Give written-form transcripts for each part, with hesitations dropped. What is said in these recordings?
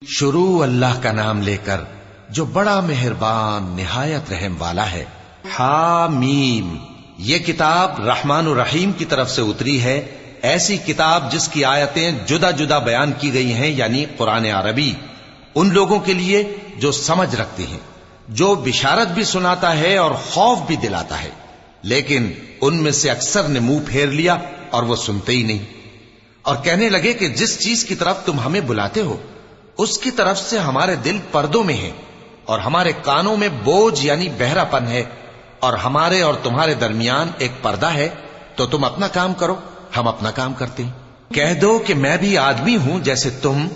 شروع اللہ کا نام لے کر جو بڑا مہربان نہایت رحم والا ہے۔ حامیم، یہ کتاب رحمان الرحیم کی طرف سے اتری ہے، ایسی کتاب جس کی آیتیں جدا جدا بیان کی گئی ہیں، یعنی قرآن عربی، ان لوگوں کے لیے جو سمجھ رکھتے ہیں، جو بشارت بھی سناتا ہے اور خوف بھی دلاتا ہے، لیکن ان میں سے اکثر نے منہ پھیر لیا اور وہ سنتے ہی نہیں، اور کہنے لگے کہ جس چیز کی طرف تم ہمیں بلاتے ہو اس کی طرف سے ہمارے دل پردوں میں ہیں اور ہمارے کانوں میں بوجھ یعنی بہرا پن ہے، اور ہمارے اور تمہارے درمیان ایک پردہ ہے، تو تم اپنا کام کرو، ہم اپنا کام کرتے ہیں۔ کہہ دو کہ میں بھی آدمی ہوں جیسے تم،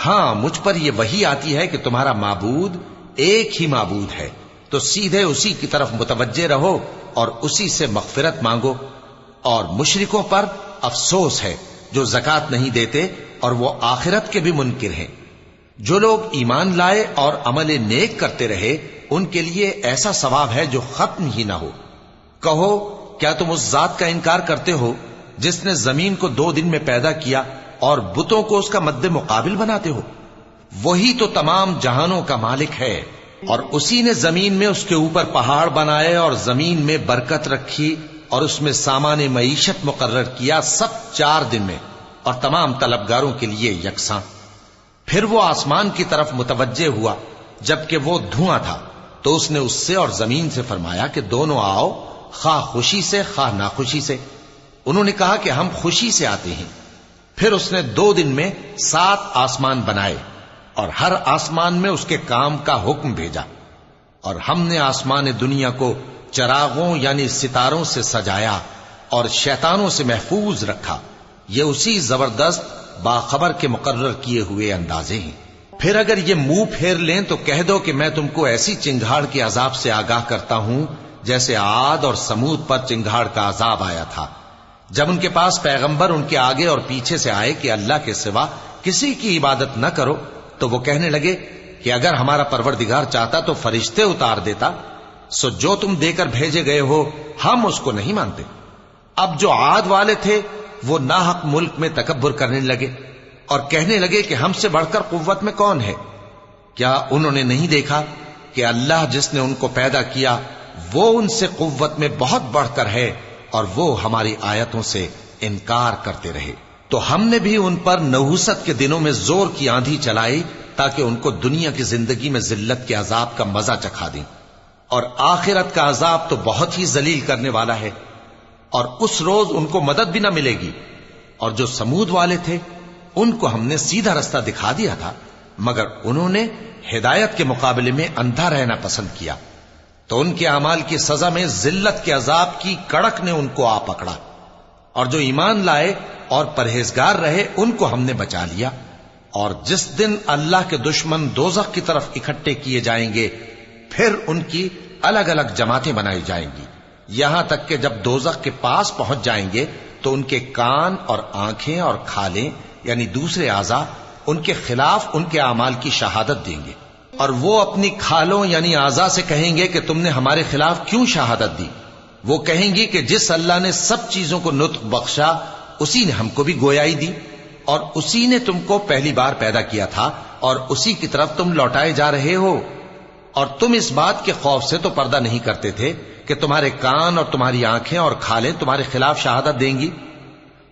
ہاں مجھ پر یہ وحی آتی ہے کہ تمہارا معبود ایک ہی معبود ہے، تو سیدھے اسی کی طرف متوجہ رہو اور اسی سے مغفرت مانگو۔ اور مشرکوں پر افسوس ہے جو زکوٰۃ نہیں دیتے اور وہ آخرت کے بھی منکر ہیں۔ جو لوگ ایمان لائے اور عمل نیک کرتے رہے ان کے لیے ایسا ثواب ہے جو ختم ہی نہ ہو۔ کہو کیا تم اس ذات کا انکار کرتے ہو جس نے زمین کو 2 دن میں پیدا کیا اور بتوں کو اس کا مد مقابل بناتے ہو؟ وہی تو تمام جہانوں کا مالک ہے، اور اسی نے زمین میں اس کے اوپر پہاڑ بنائے اور زمین میں برکت رکھی اور اس میں سامان معیشت مقرر کیا، سب 4 دن میں، اور تمام طلبگاروں کے لیے یکساں۔ پھر وہ آسمان کی طرف متوجہ ہوا جبکہ وہ دھواں تھا، تو اس نے اس سے اور زمین سے فرمایا کہ دونوں آؤ، خواہ خوشی سے خواہ ناخوشی سے۔ انہوں نے کہا کہ ہم خوشی سے آتے ہیں۔ پھر اس نے 2 دن میں 7 آسمان بنائے اور ہر آسمان میں اس کے کام کا حکم بھیجا، اور ہم نے آسمان دنیا کو چراغوں یعنی ستاروں سے سجایا اور شیطانوں سے محفوظ رکھا۔ یہ اسی زبردست باخبر کے مقرر کیے ہوئے اندازے ہیں۔ پھر اگر یہ منہ پھیر لیں تو کہہ دو کہ میں تم کو ایسی چنگھاڑ کے عذاب سے آگاہ کرتا ہوں جیسے عاد اور سمود پر چنگھاڑ کا عذاب آیا تھا، جب ان کے پاس پیغمبر ان کے آگے اور پیچھے سے آئے کہ اللہ کے سوا کسی کی عبادت نہ کرو، تو وہ کہنے لگے کہ اگر ہمارا پروردگار چاہتا تو فرشتے اتار دیتا، سو جو تم دے کر بھیجے گئے ہو ہم اس کو نہیں مانتے۔ اب جو عاد والے تھے وہ ناحق ملک میں تکبر کرنے لگے اور کہنے لگے کہ ہم سے بڑھ کر قوت میں کون ہے؟ کیا انہوں نے نہیں دیکھا کہ اللہ جس نے ان کو پیدا کیا وہ ان سے قوت میں بہت بڑھ کر ہے، اور وہ ہماری آیتوں سے انکار کرتے رہے۔ تو ہم نے بھی ان پر نحوست کے دنوں میں زور کی آندھی چلائی تاکہ ان کو دنیا کی زندگی میں ذلت کے عذاب کا مزہ چکھا دیں، اور آخرت کا عذاب تو بہت ہی ذلیل کرنے والا ہے، اور اس روز ان کو مدد بھی نہ ملے گی۔ اور جو سمود والے تھے ان کو ہم نے سیدھا رستہ دکھا دیا تھا، مگر انہوں نے ہدایت کے مقابلے میں اندھا رہنا پسند کیا، تو ان کے اعمال کی سزا میں ذلت کے عذاب کی کڑک نے ان کو آ پکڑا۔ اور جو ایمان لائے اور پرہیزگار رہے ان کو ہم نے بچا لیا۔ اور جس دن اللہ کے دشمن دوزخ کی طرف اکٹھے کیے جائیں گے پھر ان کی الگ الگ جماعتیں بنائی جائیں گی، یہاں تک کہ جب دوزخ کے پاس پہنچ جائیں گے تو ان کے کان اور آنکھیں اور کھالیں یعنی دوسرے اعضاء ان کے خلاف ان کے اعمال کی شہادت دیں گے، اور وہ اپنی کھالوں یعنی اعضاء سے کہیں گے کہ تم نے ہمارے خلاف کیوں شہادت دی؟ وہ کہیں گی کہ جس اللہ نے سب چیزوں کو نطق بخشا اسی نے ہم کو بھی گویائی دی، اور اسی نے تم کو پہلی بار پیدا کیا تھا اور اسی کی طرف تم لوٹائے جا رہے ہو۔ اور تم اس بات کے خوف سے تو پردہ نہیں کرتے تھے کہ تمہارے کان اور تمہاری آنکھیں اور کھالیں تمہارے خلاف شہادت دیں گی،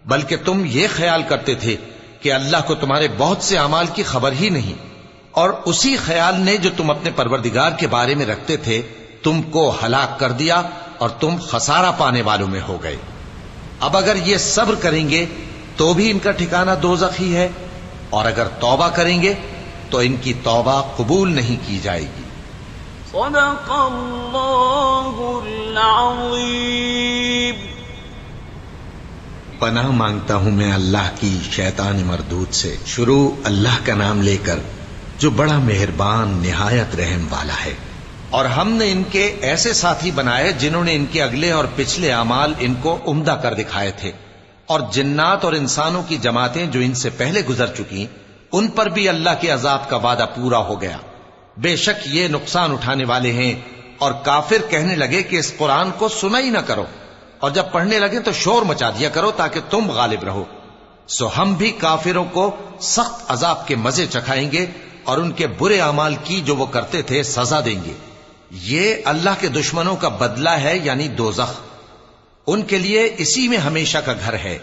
بلکہ تم یہ خیال کرتے تھے کہ اللہ کو تمہارے بہت سے اعمال کی خبر ہی نہیں، اور اسی خیال نے جو تم اپنے پروردگار کے بارے میں رکھتے تھے تم کو ہلاک کر دیا اور تم خسارہ پانے والوں میں ہو گئے۔ اب اگر یہ صبر کریں گے تو بھی ان کا ٹھکانہ دوزخ ہی ہے، اور اگر توبہ کریں گے تو ان کی توبہ قبول نہیں کی جائے گی۔ صدق اللہ العظیم۔ پناہ مانگتا ہوں میں اللہ کی شیطان مردود سے۔ شروع اللہ کا نام لے کر جو بڑا مہربان نہایت رحم والا ہے۔ اور ہم نے ان کے ایسے ساتھی بنائے جنہوں نے ان کے اگلے اور پچھلے اعمال ان کو عمدہ کر دکھائے تھے، اور جنات اور انسانوں کی جماعتیں جو ان سے پہلے گزر چکی ان پر بھی اللہ کے عذاب کا وعدہ پورا ہو گیا۔ بے شک یہ نقصان اٹھانے والے ہیں۔ اور کافر کہنے لگے کہ اس قرآن کو سنا ہی نہ کرو، اور جب پڑھنے لگے تو شور مچا دیا کرو تاکہ تم غالب رہو۔ سو ہم بھی کافروں کو سخت عذاب کے مزے چکھائیں گے اور ان کے برے اعمال کی جو وہ کرتے تھے سزا دیں گے۔ یہ اللہ کے دشمنوں کا بدلہ ہے، یعنی دوزخ، ان کے لیے اسی میں ہمیشہ کا گھر ہے۔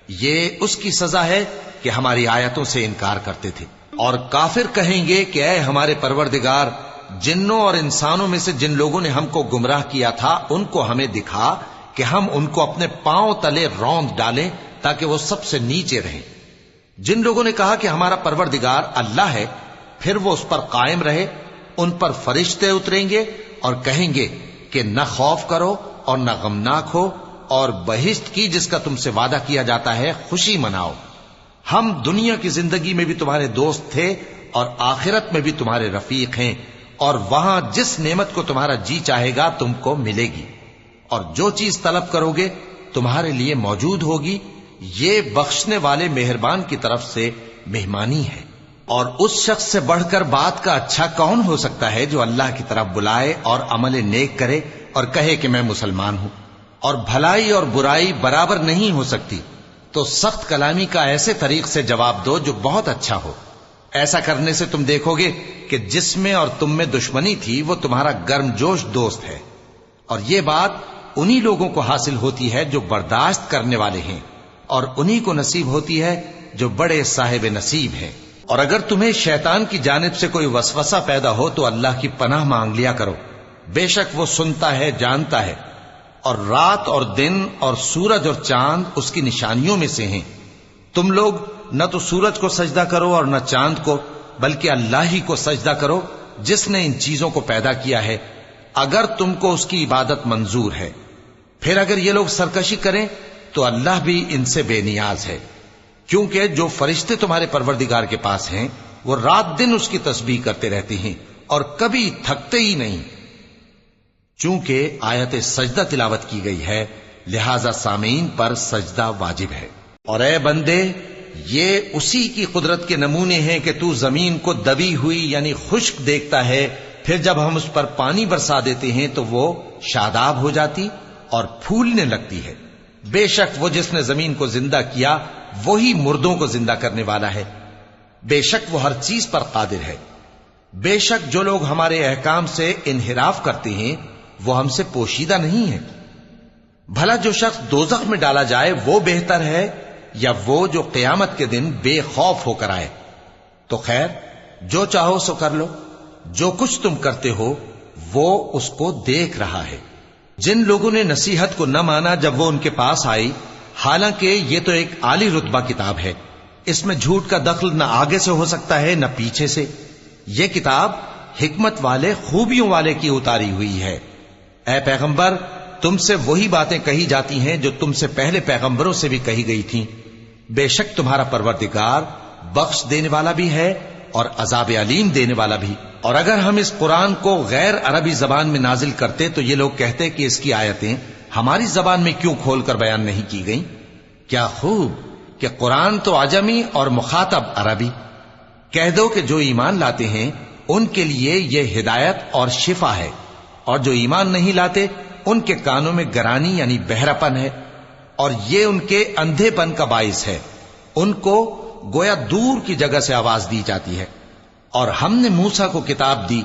یہ اس کی سزا ہے کہ ہماری آیتوں سے انکار کرتے تھے۔ اور کافر کہیں گے کہ اے ہمارے پروردگار، جنوں اور انسانوں میں سے جن لوگوں نے ہم کو گمراہ کیا تھا ان کو ہمیں دکھا کہ ہم ان کو اپنے پاؤں تلے روند ڈالیں تاکہ وہ سب سے نیچے رہیں۔ جن لوگوں نے کہا کہ ہمارا پروردگار اللہ ہے، پھر وہ اس پر قائم رہے، ان پر فرشتے اتریں گے اور کہیں گے کہ نہ خوف کرو اور نہ غمناک ہو، اور بہشت کی جس کا تم سے وعدہ کیا جاتا ہے خوشی مناؤ۔ ہم دنیا کی زندگی میں بھی تمہارے دوست تھے اور آخرت میں بھی تمہارے رفیق ہیں، اور وہاں جس نعمت کو تمہارا جی چاہے گا تم کو ملے گی، اور جو چیز طلب کرو گے تمہارے لیے موجود ہوگی۔ یہ بخشنے والے مہربان کی طرف سے مہمانی ہے۔ اور اس شخص سے بڑھ کر بات کا اچھا کون ہو سکتا ہے جو اللہ کی طرف بلائے اور عمل نیک کرے اور کہے کہ میں مسلمان ہوں۔ اور بھلائی اور برائی برابر نہیں ہو سکتی، تو سخت کلامی کا ایسے طریق سے جواب دو جو بہت اچھا ہو۔ ایسا کرنے سے تم دیکھو گے کہ جس میں اور تم میں دشمنی تھی وہ تمہارا گرم جوش دوست ہے، اور یہ بات انہی لوگوں کو حاصل ہوتی ہے جو برداشت کرنے والے ہیں، اور انہی کو نصیب ہوتی ہے جو بڑے صاحب نصیب ہیں۔ اور اگر تمہیں شیطان کی جانب سے کوئی وسوسہ پیدا ہو تو اللہ کی پناہ مانگ لیا کرو، بے شک وہ سنتا ہے، جانتا ہے۔ اور رات اور دن اور سورج اور چاند اس کی نشانیوں میں سے ہیں۔ تم لوگ نہ تو سورج کو سجدہ کرو اور نہ چاند کو، بلکہ اللہ ہی کو سجدہ کرو جس نے ان چیزوں کو پیدا کیا ہے، اگر تم کو اس کی عبادت منظور ہے۔ پھر اگر یہ لوگ سرکشی کریں تو اللہ بھی ان سے بے نیاز ہے، کیونکہ جو فرشتے تمہارے پروردگار کے پاس ہیں وہ رات دن اس کی تسبیح کرتے رہتے ہیں اور کبھی تھکتے ہی نہیں۔ چونکہ آیت سجدہ تلاوت کی گئی ہے لہذا سامعین پر سجدہ واجب ہے۔ اور اے بندے، یہ اسی کی قدرت کے نمونے ہیں کہ تو زمین کو دبی ہوئی یعنی خشک دیکھتا ہے، پھر جب ہم اس پر پانی برسا دیتے ہیں تو وہ شاداب ہو جاتی اور پھولنے لگتی ہے۔ بے شک وہ جس نے زمین کو زندہ کیا وہی مردوں کو زندہ کرنے والا ہے، بے شک وہ ہر چیز پر قادر ہے۔ بے شک جو لوگ ہمارے احکام سے انحراف کرتے ہیں وہ ہم سے پوشیدہ نہیں ہے۔ بھلا جو شخص دوزخ میں ڈالا جائے وہ بہتر ہے یا وہ جو قیامت کے دن بے خوف ہو کر آئے؟ تو خیر، جو چاہو سو کر لو، جو کچھ تم کرتے ہو وہ اس کو دیکھ رہا ہے۔ جن لوگوں نے نصیحت کو نہ مانا جب وہ ان کے پاس آئی، حالانکہ یہ تو ایک عالی رتبہ کتاب ہے، اس میں جھوٹ کا دخل نہ آگے سے ہو سکتا ہے نہ پیچھے سے۔ یہ کتاب حکمت والے، خوبیوں والے کی اتاری ہوئی ہے۔ اے پیغمبر، تم سے وہی باتیں کہی جاتی ہیں جو تم سے پہلے پیغمبروں سے بھی کہی گئی تھیں۔ بے شک تمہارا پروردگار بخش دینے والا بھی ہے اور عذاب علیم دینے والا بھی۔ اور اگر ہم اس قرآن کو غیر عربی زبان میں نازل کرتے تو یہ لوگ کہتے کہ اس کی آیتیں ہماری زبان میں کیوں کھول کر بیان نہیں کی گئیں؟ کیا خوب کہ قرآن تو عجمی اور مخاطب عربی۔ کہہ دو کہ جو ایمان لاتے ہیں ان کے لیے یہ ہدایت اور شفا ہے، اور جو ایمان نہیں لاتے ان کے کانوں میں گرانی یعنی بہراپن ہے، اور یہ ان کے اندھے پن کا باعث ہے۔ ان کو گویا دور کی جگہ سے آواز دی جاتی ہے۔ اور ہم نے موسیٰ کو کتاب دی،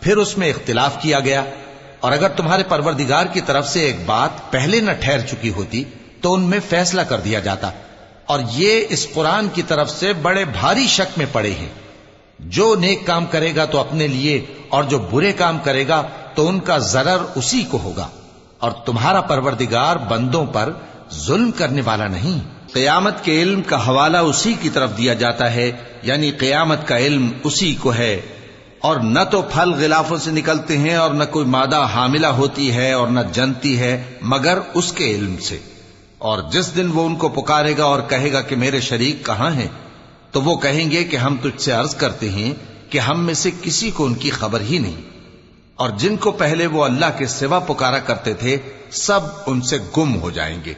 پھر اس میں اختلاف کیا گیا، اور اگر تمہارے پروردگار کی طرف سے ایک بات پہلے نہ ٹھہر چکی ہوتی تو ان میں فیصلہ کر دیا جاتا۔ اور یہ اس قرآن کی طرف سے بڑے بھاری شک میں پڑے ہیں۔ جو نیک کام کرے گا تو اپنے لیے، اور جو برے کام کرے گا تو ان کا ضرر اسی کو ہوگا، اور تمہارا پروردگار بندوں پر ظلم کرنے والا نہیں۔ قیامت کے علم کا حوالہ اسی کی طرف دیا جاتا ہے، یعنی قیامت کا علم اسی کو ہے۔ اور نہ تو پھل غلافوں سے نکلتے ہیں اور نہ کوئی مادہ حاملہ ہوتی ہے اور نہ جنتی ہے مگر اس کے علم سے۔ اور جس دن وہ ان کو پکارے گا اور کہے گا کہ میرے شریک کہاں ہیں، تو وہ کہیں گے کہ ہم تجھ سے عرض کرتے ہیں کہ ہم میں سے کسی کو ان کی خبر ہی نہیں، اور جن کو پہلے وہ اللہ کے سوا پکارا کرتے تھے سب ان سے گم ہو جائیں گے،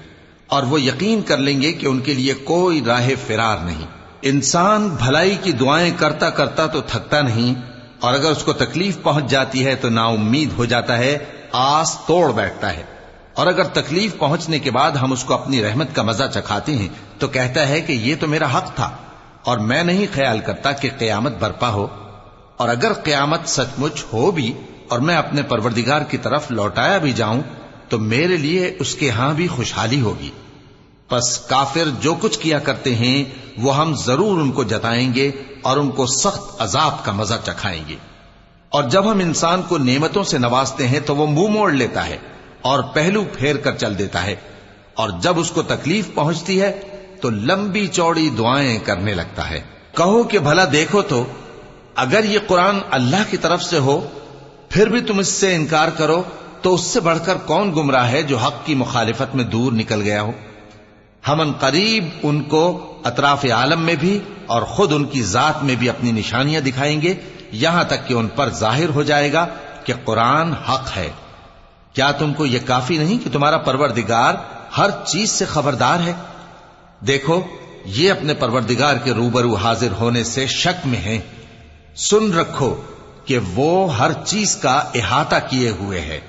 اور وہ یقین کر لیں گے کہ ان کے لیے کوئی راہ فرار نہیں۔ انسان بھلائی کی دعائیں کرتا کرتا تو تھکتا نہیں، اور اگر اس کو تکلیف پہنچ جاتی ہے تو نا امید ہو جاتا ہے، آس توڑ بیٹھتا ہے۔ اور اگر تکلیف پہنچنے کے بعد ہم اس کو اپنی رحمت کا مزہ چکھاتے ہیں تو کہتا ہے کہ یہ تو میرا حق تھا، اور میں نہیں خیال کرتا کہ قیامت برپا ہو۔ اور اگر قیامت سچ مچ ہو بھی اور میں اپنے پروردگار کی طرف لوٹایا بھی جاؤں تو میرے لیے اس کے ہاں بھی خوشحالی ہوگی۔ پس کافر جو کچھ کیا کرتے ہیں وہ ہم ضرور ان کو جتائیں گے اور ان کو سخت عذاب کا مزہ چکھائیں گے۔ اور جب ہم انسان کو نعمتوں سے نوازتے ہیں تو وہ منہ موڑ لیتا ہے اور پہلو پھیر کر چل دیتا ہے، اور جب اس کو تکلیف پہنچتی ہے تو لمبی چوڑی دعائیں کرنے لگتا ہے۔ کہو کہ بھلا دیکھو تو اگر یہ قرآن اللہ کی طرف سے ہو پھر بھی تم اس سے انکار کرو تو اس سے بڑھ کر کون گمراہ ہے جو حق کی مخالفت میں دور نکل گیا ہو۔ ہم ان قریب ان کو اطراف عالم میں بھی اور خود ان کی ذات میں بھی اپنی نشانیاں دکھائیں گے، یہاں تک کہ ان پر ظاہر ہو جائے گا کہ قرآن حق ہے۔ کیا تم کو یہ کافی نہیں کہ تمہارا پروردگار ہر چیز سے خبردار ہے؟ دیکھو یہ اپنے پروردگار کے روبرو حاضر ہونے سے شک میں ہیں۔ سن رکھو کہ وہ ہر چیز کا احاطہ کیے ہوئے ہے۔